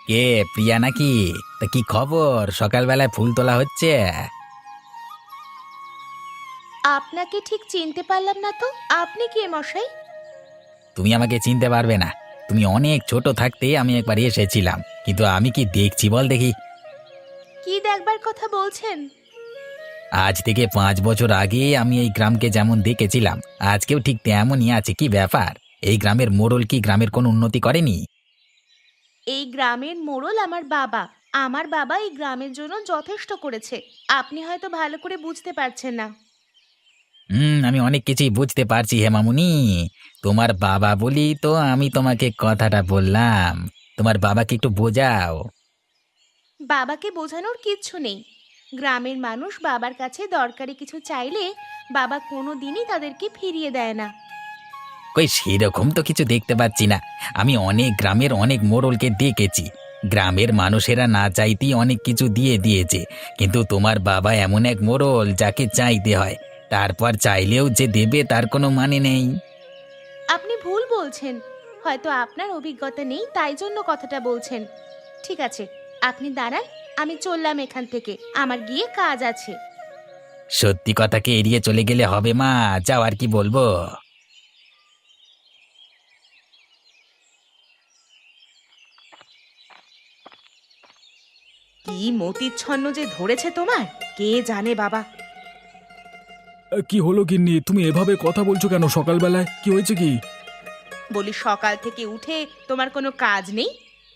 কে প্রিয়া নাকি? তা কি খবর, সকালবেলায় ফুল তোলা হচ্ছে? আপনাকে ঠিক চিনতে পারলাম না তো। আপনি কে মশাই? তুমি আমাকে চিনতে পারবে না। তুমি অনেক ছোট থাকতে আমি একবার এসেছিলাম, কিন্তু আমি কি দেখছি বল দেখি। কি দেখবার কথা বলছেন? আজ থেকে 5 বছর আগে আমি এই গ্রামকে যেমন দেখেছিলাম, আজকেও ঠিক তেমনই আছে। কি ব্যাপার? এই গ্রামের মোড়ল কি গ্রামের কোনো উন্নতি করেনি? এই গ্রামের মোড়ল আমার বাবা। আমার বাবা এই গ্রামের জন্য যথেষ্ট করেছে। আপনি হয়তো ভালো করে বুঝতে পারছেন না। আমি অনেক কিছুই বুঝতে পারছি হে মামুনি। তোমার বাবা বলি তো আমি তোমাকে কথাটা বললাম। তোমার বাবাকে একটু বোঝাও। বাবাকে বোঝানোর কিচ্ছু নেই। গ্রামের মানুষ বাবার কাছে দরকারি কিছু চাইলে বাবা কোনো দিনই তাদেরকে ফিরিয়ে দেয় না। কই সেরকম তো কিছু দেখতে পাচ্ছি না। আমি অনেক গ্রামের অনেক মোড়লকে দেখেছি, গ্রামের মানুষেরা না চাইতেই অনেক কিছু দিয়ে দিয়েছে। কিন্তু তোমার বাবা এমন এক মোড়ল যাকে চাইতে হয়, তারপর চাইলেও যে দেবে তার কোনো মানে নেই। আপনি ভুল বলছেন। হয়তো আপনার অভিজ্ঞতা নেই, তাই জন্য কথাটা বলছেন। ঠিক আছে, আপনি দাঁড়ান। আমি চললাম এখান থেকে, আমার গিয়ে কাজ আছে। সত্যি কথাকে এড়িয়ে চলে গেলে হবে মা, যাও আর কি বলবো। কি মতিচ্ছন্ন যে ধরেছে তোমার, কে জানে বাবা। কি হলো গিন্নি, তুমি এভাবে কথা বলছো কেন সকালবেলায়? কি হয়েছে কি? বলি সকাল থেকে উঠে তোমার কোনো কাজ নেই?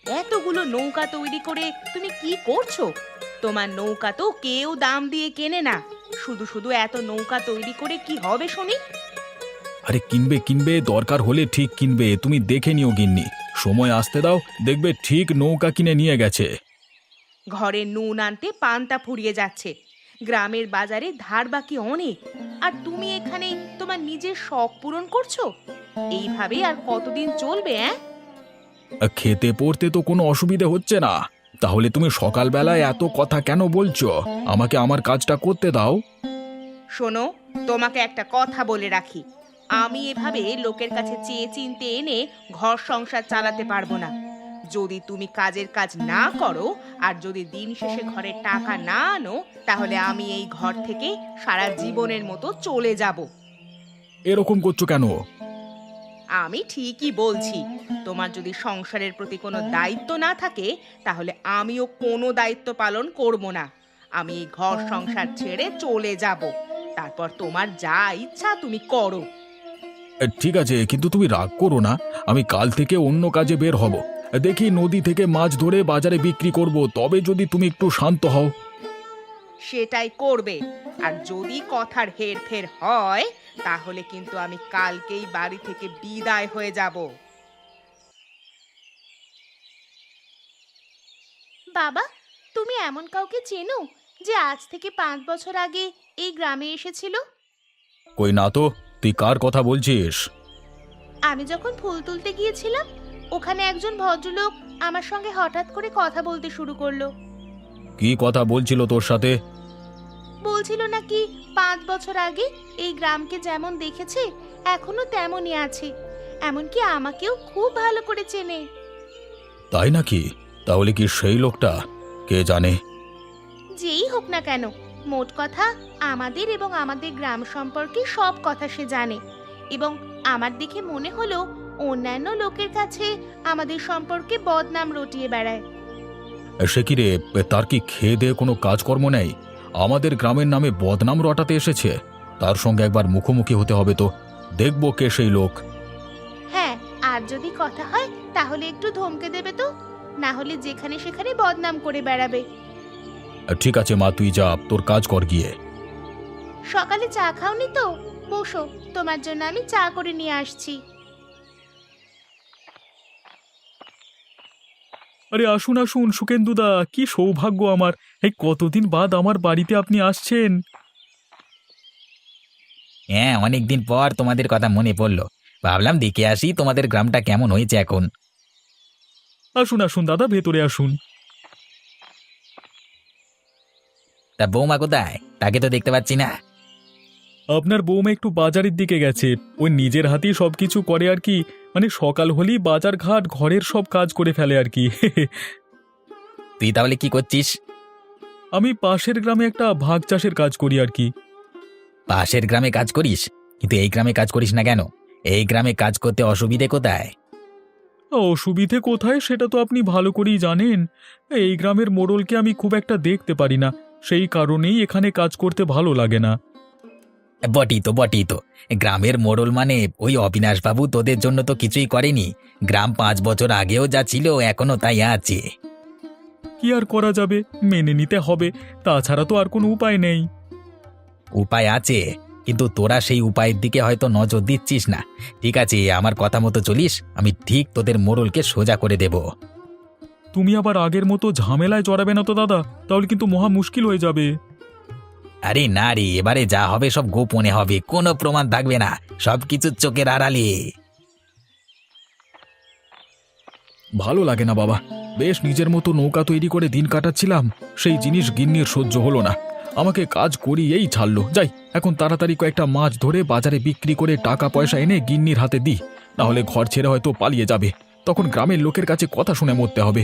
এতগুলো নৌকা তৈরি করে তুমি কি করছো? তোমার নৌকা তো কেউ দাম দিয়ে কেনে না। শুধু শুধু এত নৌকা তৈরি করে কি হবে শুনি? আরে কিনবে কিনবে, দরকার হলে ঠিক কিনবে। তুমি দেখে নিও গিন্নি, সময় আসতে দাও, দেখবে ঠিক নৌকা কিনে নিয়ে গেছে। ঘরে নুন আনতে পান্তা ফুরিয়ে যাচ্ছে। গ্রামের বাজারে ধার বাকি অনেক, আর তুমি এখানে তোমার নিজের শখ পূরণ করছো। এইভাবে আর কতদিন চলবে? খেতে পড়তে তো কোনো অসুবিধে হচ্ছে না, তাহলে তুমি সকালবেলায় এত কথা কেন বলছো? আমাকে আমার কাজটা করতে দাও। শোনো, তোমাকে একটা কথা বলে রাখি। আমি এভাবে লোকের কাছে চেয়ে চিনতে এনে ঘর সংসার চালাতে পারবো না। যদি তুমি কাজের কাজ না করো আর যদি দিন শেষে ঘরে টাকা না আনো, তাহলে আমি এই ঘর থেকে সারা জীবনের মতো চলে যাব। এরকম করছো কেন? আমি ঠিকই বলছি। তোমার যদি সংসারের প্রতি কোনো দায়িত্ব না থাকে, তাহলে আমিও কোনো দায়িত্ব পালন করব না। আমি এই ঘর সংসার ছেড়ে চলে যাব। তারপর তোমার যা ইচ্ছা তুমি করো। ঠিক আছে, কিন্তু তুমি রাগ করো না। আমি কাল থেকে অন্য কাজে বের হব। দেখি নদী থেকে মাছ ধরে বাজারে বিক্রি করব, তবে যদি তুমি একটু শান্ত হও। সেটাই করবে। আর যদি কথার হেরফের হয়, তাহলে কিন্তু আমি কালকেই বাড়ি থেকে বিদায় হয়ে যাব। বাবা, তুমি এমন কাউকে চেনো যে আজ থেকে 5 বছর আগে এই গ্রামে এসেছিল? কই না তো, তুই কার কথা বলছিস? আমি যখন ফুল তুলতে গিয়েছিলাম, ওখানে একজন ভদ্রলোক আমার সঙ্গে হঠাৎ করে কথা বলতে শুরু করলো। কি কথা বলছিল তোর সাথে? বলছিল নাকি 5 বছর আগে এই গ্রামকে যেমন দেখেছে এখনো তেমনই আছে, এমনকি আমাকেও খুব ভালো করে চেনে। তাই নাকি? তাহলে কি সেই লোকটা? কে জানে। যেই হোক না কেন, মোট কথা আমাদের এবং আমাদের গ্রাম সম্পর্কে সব কথা সে জানে। এবং আমার দেখে মনে হলো অন্যান্য লোকের কাছে আমাদের সম্পর্কে বদনাম রটিয়ে বেড়ায়। সে কি রে, তার কি খেয়ে দেয়ে কোনো কাজকর্ম নেই? আমাদের গ্রামের নামে বদনাম রটাতে এসেছে। তার সঙ্গে একবার মুখোমুখি হতে হবে তো, দেখব কে সেই লোক। হ্যাঁ, আর যদি কথা হয় তাহলে একটু ধমকে দেবে তো, না হলে যেখানে সেখানে বদনাম করে বেড়াবে। ঠিক আছে মা, তুই যা, তোর কাজ কর গিয়ে। সকালে চা খাওনি তো? বসো, তোমার জন্য আমি চা করে নিয়ে আসছি। আরে আসুন আসুন সুকেন্দুদা, কি সৌভাগ্য আমার! এই কতদিন বাদ আমার বাড়িতে আপনি আসছেন। হ্যাঁ, অনেকদিন পর তোমাদের কথা মনে পড়লো, ভাবলাম দেখে আসি তোমাদের গ্রামটা কেমন হয়েছে এখন। আসুন আসুন দাদা, ভেতরে আসুন। তা বৌমা কোথায়? তাকে তো দেখতে পাচ্ছি না। আপনার বৌমা একটু বাজারের দিকে গেছে। ওই নিজের হাতেই সবকিছু করে আর কি। মানে সকাল হলেই বাজার ঘাট ঘরের সব কাজ করে ফেলে আর কি। তুই তাহলে কি করছিস? আমি পাশের গ্রামে একটা ভাগ চাষের কাজ করি আর কি। পাশের গ্রামে কাজ করিস, কিন্তু এই গ্রামে কাজ করিস না কেন? এই গ্রামে কাজ করতে অসুবিধে কোথায়? অসুবিধে কোথায় সেটা তো আপনি ভালো করেই জানেন। এই গ্রামের মোড়লকে আমি খুব একটা দেখতে পারি না, সেই কারণেই এখানে কাজ করতে ভালো লাগে না। বটি তো গ্রামের মোড়ল মানে ওই অবিনাশবাবু তোদের জন্য তো কিছুই করেনি। গ্রাম 5 বছর আগেও যা ছিল এখনো তাই আছে। কি আর করা যাবে, মেনে নিতে হবে, তাছাড়া তো আর কোনো উপায় নেই। উপায় আছে, কিন্তু তোরা সেই উপায়ের দিকে হয়তো নজর দিচ্ছিস না। ঠিক আছে, আমার কথা মতো চলিস, আমি ঠিক তোদের মোড়লকে সোজা করে দেব। তুমি আবার আগের মতো ঝামেলায় জড়াবে না তো দাদা, তাহলে কিন্তু মহা মুশকিল হয়ে যাবে। আরে না রে, এবারে যা হবে সব গোপনে হবে, কোনো প্রমাণ থাকবে না, সবকিছু চোখের আড়ালে। ভালো লাগে না বাবা, বেশ নিজের মতো নৌকা তৈরি করে দিন কাটাচ্ছিলাম, সেই জিনিস গিন্নির সহ্য হলো না, আমাকে কাজ করিয়েই ছাড়লো। যাই, এখন তাড়াতাড়ি কয়েকটা মাছ ধরে বাজারে বিক্রি করে টাকা পয়সা এনে গিন্নির হাতে দিই, না হলে ঘর ছেড়ে হয়তো পালিয়ে যাবে, তখন গ্রামের লোকের কাছে কথা শুনে মরতে হবে।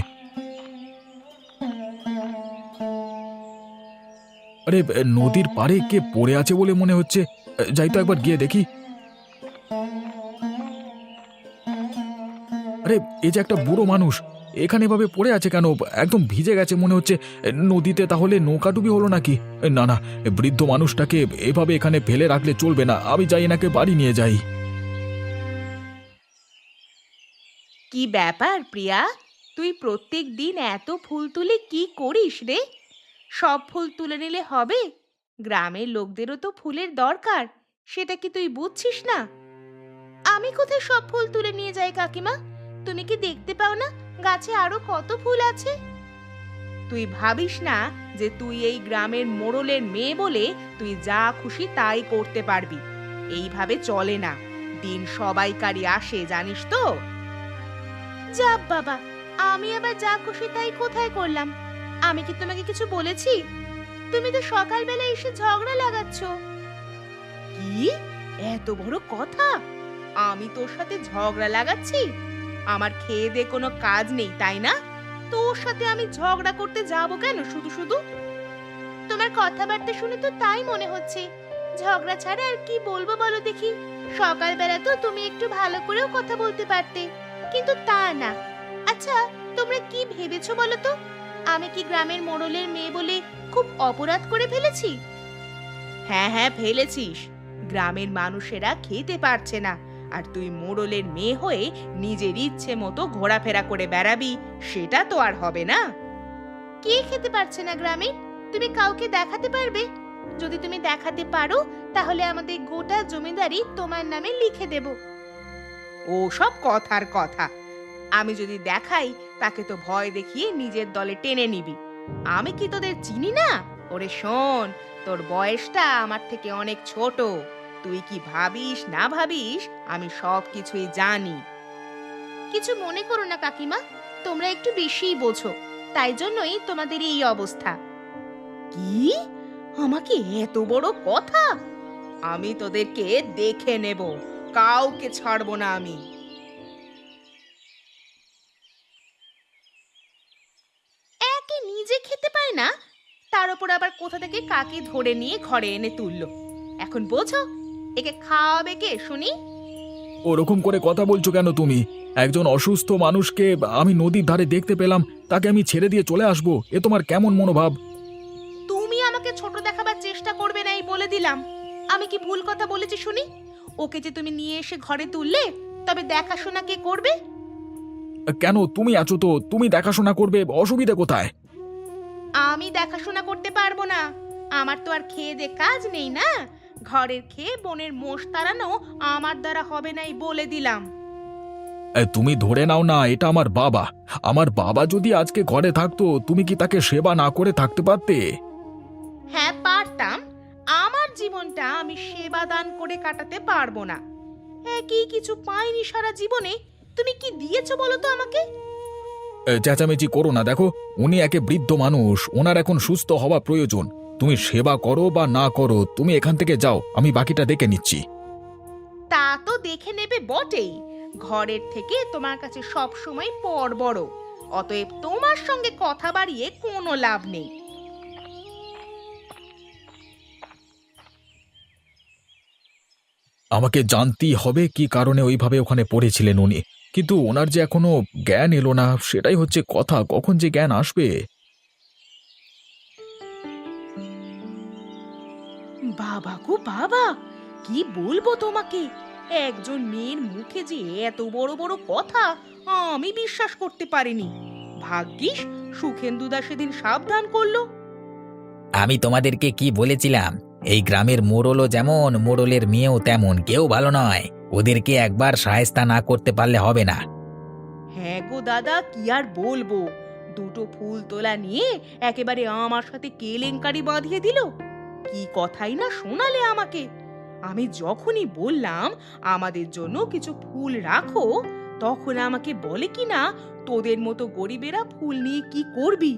আরে নদীর পাড়ে কে পড়ে আছে বলে মনে হচ্ছে, যাই তো একবার গিয়ে দেখি। আরে এই যে একটা বুড়ো মানুষ, এখানে এভাবে পড়ে আছে কেন? একদম ভিজে গেছে মনে হচ্ছে। নদীতে তাহলে নৌকাডুবি হলো নাকি? না না, বৃদ্ধ মানুষটাকে এভাবে এখানে ফেলে রাখলে চলবে না, আমি যাই এনাকে বাড়ি নিয়ে যাই। কি ব্যাপার প্রিয়া, তুই প্রত্যেক দিন এত ফুল তুলে কি করিস রে? সব ফুল তুলে নিলে হবে? গ্রামের লোকদেরও তো ফুলের দরকার, সেটা কি তুই বুঝছিস না? আমি কোথায় সব ফুল তুলে নিয়ে যাই কাকিমা? তুমি কি দেখতে পাও না গাছে আরো কত ফুল আছে? তুই ভাবিস না যে তুই এই গ্রামের মোড়লের মেয়ে বলে তুই যা খুশি তাই করতে পারবি। এইভাবে চলে না, দিন সবাইকারই আসে, জানিস তো? যা বাবা, আমি আবার যা খুশি তাই কোথায় করলাম? আমি কি তোমাকে কিছু বলেছি? তুমি তো সকালবেলা এসে ঝগড়া লাগাচ্ছ। কি এত বড় কথা? আমি তোর সাথে ঝগড়া লাগাচ্ছি? আমার খেয়ে দে কোনো কাজ নেই তাই না? তোর সাথে আমি ঝগড়া করতে যাব কেন শুধু শুধু? তোমার কথাবার্তা শুনে তো তাই মনে হচ্ছে। ঝগড়া ছাড়া আর কি বলবো বলো দেখি? সকালবেলা তো তুমি একটু ভালো করেও কথা বলতে পারতে, কিন্তু তা না। আচ্ছা, তোমরা কি ভেবেছো বলো তো? আমি কি গ্রামের মোড়লের মেয়ে বলে খুব অপরাধ করে ফেলেছি? হ্যাঁ হ্যাঁ ফেলেছিস। গ্রামের মানুষেরা খেতে পারছে না, আর তুই মোড়লের মেয়ে হয়ে নিজের ইচ্ছে মতো ঘোরাফেরা করে বেড়াবি, সেটা তো আর হবে না। কে খেতে পারছে না গ্রামে? তুমি কাউকে দেখাতে পারবে? যদি তুমি দেখাতে পারো তাহলে আমাদের গোটা জমিদারি তোমার নামে লিখে দেব। ও সব কথার কথা। আমি যদি দেখাই তাকে তো ভয় দেখিয়ে নিজের দলে টেনে নিবি। আমি কি তোদের চিনি না? ওরে শোন, তোর বয়সটা আমার থেকে অনেক ছোট। তুই কি ভাবিস না ভাবিস আমি সব কিছুই জানি। কিছু মনে করো না কাকিমা, তোমরা একটু বেশিই বোঝো, তাই জন্যই তোমাদের এই অবস্থা। কি আমাকে এত বড় কথা? আমি তোদেরকে দেখে নেব, কাউকে ছাড়বো না আমি। একে নিজে খেতে পায় না, তার উপর আবার কোথা থেকে কাকে ধরে নিয়ে ঘরে এনে তুললো। এখন বোঝো, একে খাওয়াবে কে শুনি? ওরকম করে কথা বলছো কেন তুমি? একজন অসুস্থ মানুষকে আমি নদীর ধারে দেখতে পেলাম, তাকে আমি ছেড়ে দিয়ে চলে আসবো, এ তোমার কেমন মনোভাব? তুমি আমাকে ছোট দেখাবার চেষ্টা করবে না, এই বলে দিলাম। আমি কি ভুল কথা বলেছি শুনি? ওকে যে তুমি নিয়ে এসে ঘরে তুললে, তবে দেখাশোনা কে করবে? কেন, তুমি আছো তো, তুমি দেখাশোনা করবে, অসুবিধা কোথায়? আমি দেখাশোনা করতে পারবো না, আমার তো আর খেয়ে দে কাজ নেই না। ঘরের খেয়ে বনের মোষ তাড়ানো আমার দ্বারা হবে না, এই বলে দিলাম। তুমি ধরে নাও না, এটা আমার বাবা। আমার বাবা যদি আজকে ঘরে থাকতো, তুমি কি তাকে সেবা না করে থাকতে পারতে? হ্যাঁ পারতাম। আমার জীবনটা আমি সেবা দান করে কাটাতে পারবো না। একই কিছু পাইনি সারা জীবনে। তুমি কি দিয়েছো বলো তো আমাকে? চেঁচামেচি করো না, দেখো উনি একে বৃদ্ধ মানুষ, ওনার এখন সুস্থ হওয়া প্রয়োজন। তুমি সেবা করো বা না করো, তুমি এখান থেকে যাও, আমি বাকিটা দেখে নিচ্ছি। তা তো দেখে নেবে বটেই। ঘরের থেকে তোমার কাছে সব সময় পর বড়। অতএব তোমার সঙ্গে কথা বাড়িয়ে কোনো লাভ নেই। আমাকে জানতেই হবে কি কারণে ওইভাবে ওখানে পড়েছিলেন উনি, কিন্তু ওনার যে এখনো জ্ঞান এলো না সেটাই হচ্ছে কথা, কখন যে জ্ঞান আসবে। বাবা গো বাবা, কি বলবো তোমাকে, একজন মেয়ের মুখে যে এত বড় বড় কথা আমি বিশ্বাস করতে পারিনি। ভাগ্যিস সুখেন্দুদা সেদিন সাবধান করলো। আমি তোমাদেরকে কি বলেছিলাম, এই গ্রামের মোড়লও যেমন মোড়লের মেয়েও তেমন, কেউ ভালো নয়। ওদেরকে একবার শায়েস্তা না করতে পারলে হবে না। হ্যাঁ গো দাদা, কি আর বলবো, দুটো ফুল তোলা নিয়ে একেবারে আমার সাথে কেলেঙ্কারি বাঁধিয়ে দিল। কি কথাই না শোনালে আমাকে। আমি যখনই বললাম আমাদের জন্য কিছু ফুল রাখো, তখন আমাকে বলে কি না, তোদের মতো গরিবেরা ফুল নিয়ে কি করবি।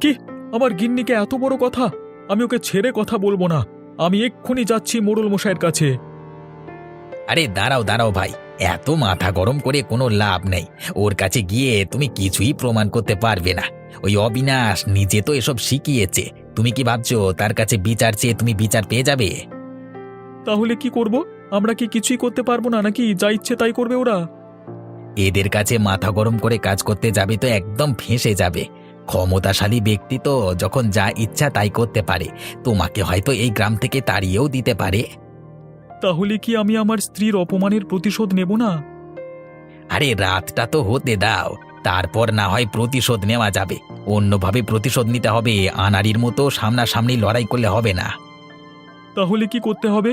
কি, আমার গিন্নিকে এত বড় কথা? আমি ওকে ছেড়ে কথা বলবো না, আমি এক্ষুনি যাচ্ছি মোড়ল মশাইয়ের কাছে। আরে দাঁড়াও দাঁড়াও ভাই, এত মাথা গরম করে কোনো লাভ নেই। ওর কাছে গিয়ে তুমি কিছুই প্রমাণ করতে পারবে না। ওই অবিনাশ নিজে তো এসব শিখিয়েছে। তুমি কি ভাবছো তার কাছে বিচার চেয়ে তুমি বিচার পেয়ে যাবে? তাহলে কি করব? আমরা কি কিছুই করতে পারবো না নাকি? যা ইচ্ছে তাই করবে ওরা? এদের কাছে মাথা গরম করে কাজ করতে যাবে তো একদম ফেঁসে যাবে। ক্ষমতাশালী ব্যক্তি তো যখন যা ইচ্ছা তাই করতে পারে। তোমাকে হয়তো এই গ্রাম থেকে তাড়িয়েও দিতে পারে। তাহলে কি আমি আমার স্ত্রীর অপমানের প্রতিশোধ নেব না? আরে রাতটা তো হতে দাও, তারপর না হয় প্রতিশোধ নেওয়া যাবে। অন্যভাবে প্রতিশোধ নিতে হবে, আনাড়ির মতো সামনাসামনি লড়াই করলে হবে না। তাহলে কি করতে হবে?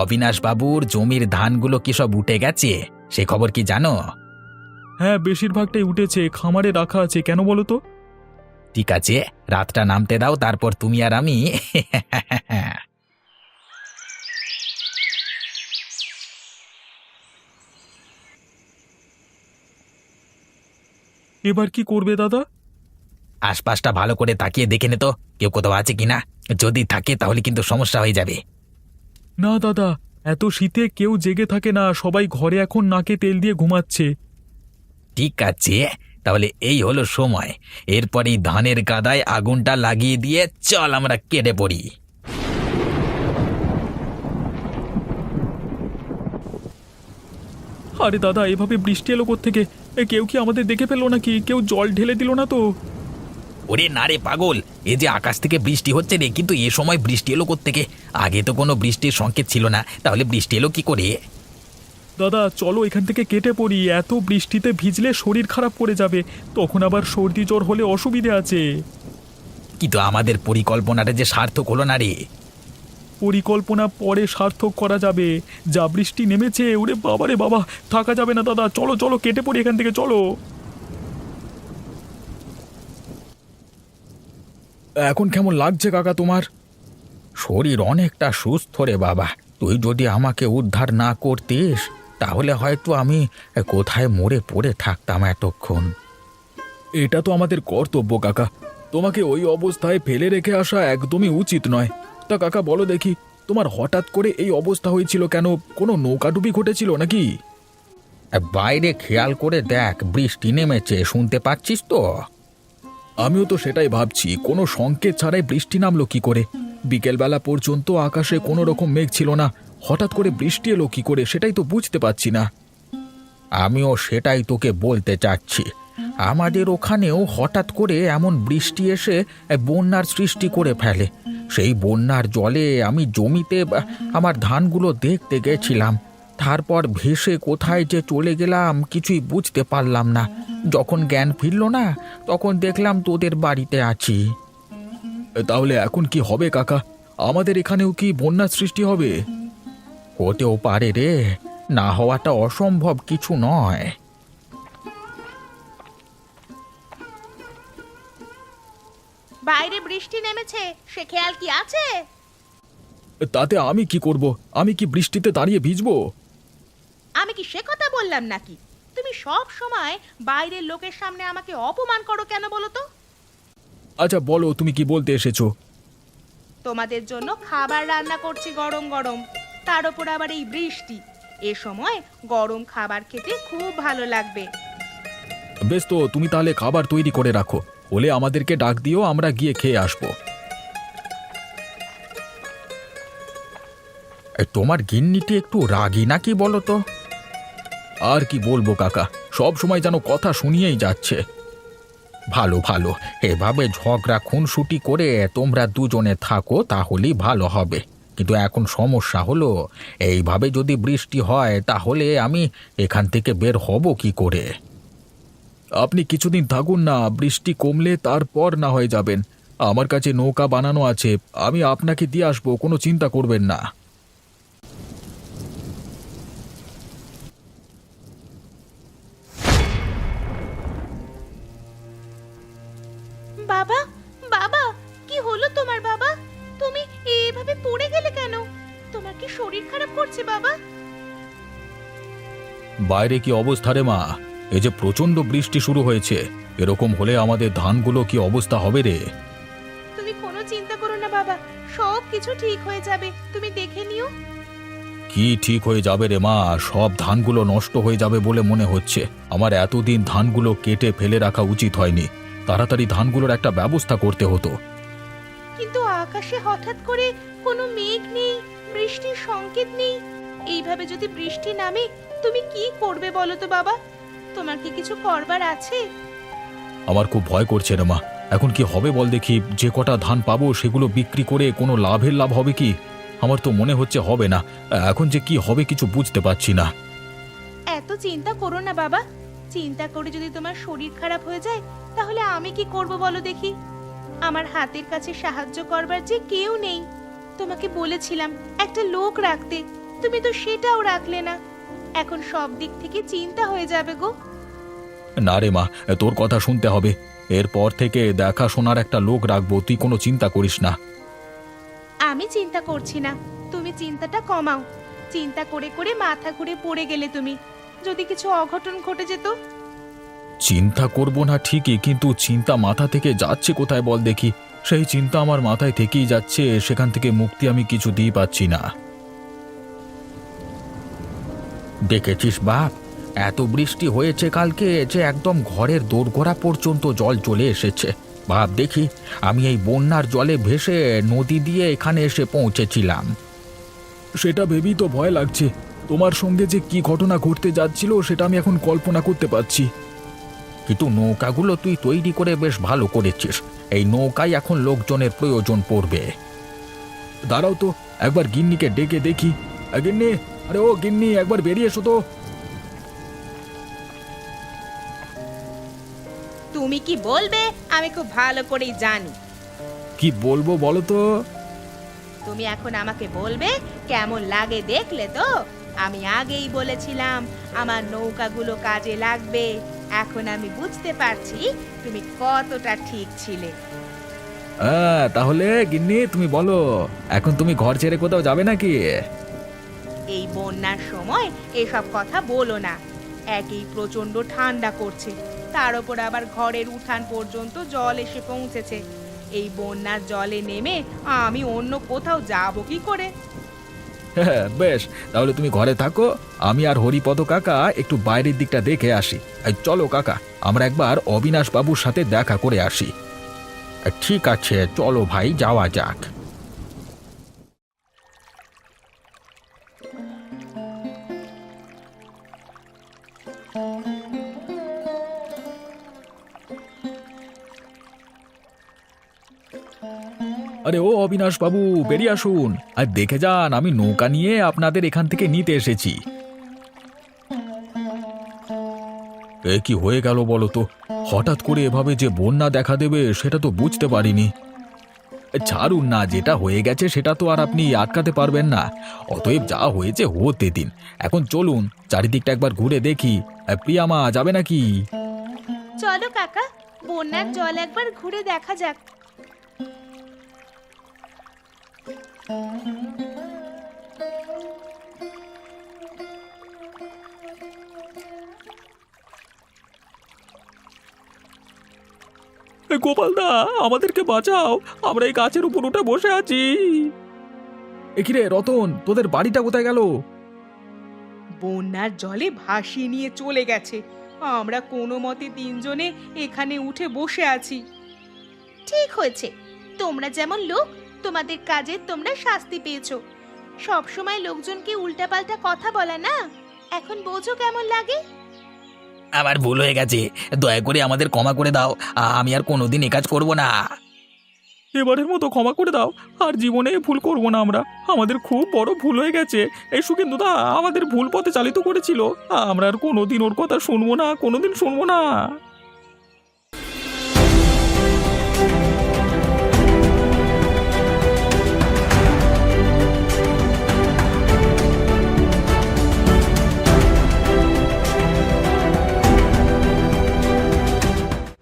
অবিনাশ বাবুর জমির ধানগুলো কি সব উঠে গেছে, সে খবর কি জানো? হ্যাঁ, বেশিরভাগটাই উঠেছে, খামারে রাখা আছে। কেন বলো তো? ঠিক আছে, রাতটা নামতে দাও, তারপর তুমি আর আমি এবার কি করবে দাদা? আশপাশটা ভালো করে তাকিয়ে দেখে নে তো, কেউ কোথাও আছে কিনা। যদি থাকে তাহলে কিন্তু সমস্যা হয়ে যাবে। না দাদা, এত শীতে কেউ জেগে থাকে না, সবাই ঘরে এখন নাকে তেল দিয়ে ঘুমাচ্ছে। ঠিক আছে, তাহলে এই হলো সময়। এরপরেই ধানের গাদায় আগুনটা লাগিয়ে দিয়ে চল আমরা কেটে পড়ি। আরে দাদা, এভাবে বৃষ্টি এলো কোত্থেকে? কেউ কি আমাদের দেখে ফেললো নাকি? কেউ জল ঢেলে দিল না তো? ওরে না রে পাগল, এ যে আকাশ থেকে বৃষ্টি হচ্ছে রে, কিন্তু এ সময় বৃষ্টি এলো কোত্থেকে? আগে তো কোনো বৃষ্টির সংকেত ছিল না, তাহলে বৃষ্টি এলো কি করে? দাদা চলো এখান থেকে কেটে পড়ি, এত বৃষ্টিতে ভিজলে শরীর খারাপ করে যাবে, তখন আবার সর্দি জ্বর হলে অসুবিধে আছে। কিন্তু আমাদের পরিকল্পনাটা যে সার্থক হলো না রে। পরিকল্পনা পরে সার্থক করা যাবে, যা বৃষ্টি নেমেছে, ওরে বাবা রে বাবা, থাকা যাবে না দাদা, চলো চলো কেটে পড়ি এখান থেকে, চলো। এখন কেমন লাগছে কাকা তোমার? শরীর অনেকটা সুস্থ রে বাবা। তুই যদি আমাকে উদ্ধার না করতিস তাহলে হয়তো আমি কোথায় মরে পড়ে থাকতাম এতক্ষণ। এটা তো আমাদের কর্তব্য কাকা, তোমাকে ওই অবস্থায় ফেলে রেখে আসা একদমই উচিত নয়। তা কাকা বলো দেখি, তোমার হঠাৎ করে এই অবস্থা হয়েছিল কেন? কোনো নৌকাডুবি ঘটেছিল নাকি? বাইরে খেয়াল করে দেখ, বৃষ্টি নেমেছে, শুনতে পাচ্ছিস তো? আমিও তো সেটাই ভাবছি, কোনো সংকেত ছাড়াই বৃষ্টি নামলো কি করে? বিকেলবেলা পর্যন্ত আকাশে কোনো রকম মেঘ ছিল না, হঠাৎ করে বৃষ্টি এলো কি করে সেটাই তো বুঝতে পারছি না। আমিও সেটাই তোকে বলতে চাচ্ছি। আমাদের ওখানেও হঠাৎ করে এমন বৃষ্টি এসে বন্যার সৃষ্টি করে ফেলে। সেই বন্যার জলে আমি জমিতে আমার ধানগুলো দেখতে গেছিলাম। তারপর ভেসে কোথায় যে চলে গেলাম কিছুই বুঝতে পারলাম না। যখন জ্ঞান ফিরল না তখন দেখলাম তোদের বাড়িতে আছি। তাহলে এখন কি হবে কাকা? আমাদের এখানেও কি বন্যার সৃষ্টি হবে? হতেও পারে রে, না হওয়াটা অসম্ভব কিছু নয়। বাইরে বৃষ্টি নেমেছে, সে খেয়াল কি আছে? তাতে আমি কি করব? আমি কি বৃষ্টিতে দাঁড়িয়ে ভিজবো? আমি কি সে কথা বললাম নাকি? তুমি সব সময় বাইরের লোকের সামনে আমাকে অপমান করো কেন বলো তো? আচ্ছা বলো, তুমি কি বলতে এসেছো? তোমাদের জন্য খাবার রান্না করছি গরম গরম, তার উপর আবার এই বৃষ্টি। এ সময় গরম খাবার খেতে খুব ভালো লাগবে। বেশ, তো তুমি তাহলে খাবার তৈরি করে রাখো, হলে আমাদেরকে ডাক দিও, আমরা গিয়ে খেয়ে আসবো। তোমার গিন্নিটি একটু রাগী নাকি বলো তো? আর কি বলবো কাকা, সব সময় যেন কথা শুনিয়েই যাচ্ছে। ভালো ভালো, এভাবে ঝগড়া খুনসুটি করে তোমরা দুজনে থাকো তাহলেই ভালো হবে। কিন্তু এখন সমস্যা হলো, এইভাবে যদি বৃষ্টি হয় তাহলে আমি এখান থেকে বের হব কি করে? আপনি কিছুদিন থাকুন না, বৃষ্টি কমলে তারপর না হয়ে যাবেন। আমার কাছে নৌকা বানানো আছে, আমি আপনাকে দিয়ে আসবো, কোনো চিন্তা করবেন না। বাবা, বাবা, কি হলো তোমার বাবা? তুমি এভাবে পড়ে গেলে কেন? তোমার কি শরীর খারাপ করছে বাবা? বাইরে কি অবস্থা রে মা? এই যে প্রচন্ড বৃষ্টি শুরু হয়েছে, এরকম হলে আমাদের ধানগুলো কি অবস্থা হবে রে? তুমি কোনো চিন্তা করো না বাবা, সব কিছু ঠিক হয়ে যাবে, তুমি দেখে নিও। কি ঠিক হয়ে যাবে রে মা? সব ধানগুলো নষ্ট হয়ে যাবে বলে মনে হচ্ছে। আমার এতদিন ধানগুলো কেটে ফেলে রাখা উচিত হয়নি, তাড়াতাড়ি ধানগুলোর একটা ব্যবস্থা করতে হতো। কিন্তু আকাশে হঠাৎ করে কোনো মেঘ নেই, বৃষ্টির সংকেত নেই। এইভাবে যদি বৃষ্টি নামে তুমি কি করবে বলো তো বাবা? তোমার কি কিছু করবার আছে? আমার খুব ভয় করছে রে মা, এখন কি হবে বল দেখি। যে কটা ধান পাবো সেগুলো বিক্রি করে কোনো লাভ হবে কি? আমার তো মনে হচ্ছে হবে না। এখন যে কি হবে কিছু বুঝতে পারছি না। এত চিন্তা করো না বাবা, চিন্তা করে যদি তোমার শরীর খারাপ হয়ে যায় তাহলে আমি কি করব বলো দেখি? আমার হাতের কাছে সাহায্য করবার যে কেউ নেই। তোমাকে বলেছিলাম একটা লোক রাখতে, তুমি তো সেটাও রাখলে না। এখন সব দিক থেকে চিন্তা হয়ে যাবে গো। না রে মা, তোর কথা শুনতে হবে। এরপর থেকে দেখাশোনার একটা লোক রাখবো, তুই কোনো চিন্তা করিস না। আমি চিন্তা করছি না, তুমি চিন্তাটা কমাও। চিন্তা করে করে মাথা ঘুরে পড়ে গেলে তুমি, যদি কিছু অঘটন ঘটে যেত। চিন্তা করব না ঠিকই, কিন্তু চিন্তা মাথা থেকে যাচ্ছে কোথায় বল দেখি? সেই চিন্তা আমার মাথায় থেকেই যাচ্ছে, সেখান থেকে মুক্তি আমি কিছুতেই পাচ্ছি না। দেখেছিস বাপ, এত বৃষ্টি হয়েছে কালকে যে একদম ঘরের দোরগোড়া পর্যন্ত জল চলে এসেছে। ভাব দেখি, আমি এই বন্যার জলে ভেসে নদী দিয়ে এখানে এসে পৌঁছেছিলাম। সেটা ভেবেই তো ভয় লাগছে। তোমার সঙ্গে যে কি ঘটনা ঘটতে যাচ্ছিল সেটা আমি এখন কল্পনা করতে পারছি। কিন্তু নৌকাগুলো তুই তৈরি করে বেশ ভালো করেছিস, এই নৌকায় এখন লোকজনের প্রয়োজন পড়বে। দাঁড়াও তো, একবার গিন্নিকে ডেকে দেখি। গিন্নি, আরে ও গিন্নি, একবার বেরিয়ে এসো তো। তুমি কি বলবে আমি খুব ভালো করেই জানি। কি বলবো বলো তো? তুমি এখন আমাকে বলবে কেমন লাগে দেখলে তো? আমি আগেই বলেছিলাম আমার নৌকাগুলো কাজে লাগবে। এখন আমি বুঝতে পারছি তুমি কতটা ঠিক ছিলে। তাহলে গিন্নি তুমি বলো, এখন তুমি ঘর ছেড়ে কোথাও যাবে নাকি? এই বন্যার সময় এসব কথা বলো না। একই প্রচন্ড ঠান্ডা করছে, তার উপর আবার ঘরের উঠান পর্যন্ত জল এসে পৌঁছেছে। এই বন্যার জলে নেমে আমি অন্য কোথাও যাব কি করে? বেশ, তাহলে তুমি ঘরে থাকো, আমি আর হরিপদ কাকা একটু বাইরের দিকটা দেখে আসি। চলো কাকা, আমরা একবার অবিনাশ বাবুর সাথে দেখা করে আসি। ঠিক আছে, চলো ভাই, যাওয়া যাক। আরে ও অবিনাশ বাবু, বেরিয়ে আসুন আর দেখে যান, আমি নৌকা নিয়ে আপনাদের এখান থেকে নিতে এসেছি। এ কি হয়ে গেল বলো তো? হঠাৎ করে এভাবে যে বন্যা দেখা দেবে সেটা তো বুঝতে পারিনি। ছাড়ুন না, যেটা হয়ে গেছে সেটা তো আর আপনি আটকাতে পারবেন না। অতএব যা হয়েছে হতে দিন। এখন চলুন চারিদিকটা একবার ঘুরে দেখি। প্রিয়া মা, যাবে নাকি? চলো কাকা, বন্যার জল একবার ঘুরে দেখা যাক। গোপালদা, আমাদেরকে বাঁচাও, আমরা এই গাছের উপর উঠে বসে আছি। একিরে রতন, তোদের বাড়িটা কোথায় গেল? বন্যার জলে ভাসিয়ে নিয়ে চলে গেছে। আমরা কোনো মতে তিনজনে এখানে উঠে বসে আছি। ঠিক হয়েছে, তোমরা যেমন লোক, তোমাদের কাজে তোমরা শাস্তি পেয়েছো। সব সময় লোকজনকে উল্টাপাল্টা কথা বলা না, এখন বোঝো কেমন লাগে। আমার ভুল হয়ে গেছে, দয়া করে আমাদের ক্ষমা করে দাও। আমি আর কোনোদিন এ কাজ করব না। এবারের মতো ক্ষমা করে দাও, আর জীবনে এ ভুল করবো না আমরা। আমাদের খুব বড় ভুল হয়ে গেছে। এই সুখেন্দু দা আমাদের ভুল পথে চালিত করেছিল। আমরা আর কোনোদিন ওর কথা শুনবো না, কোনোদিন শুনবো না।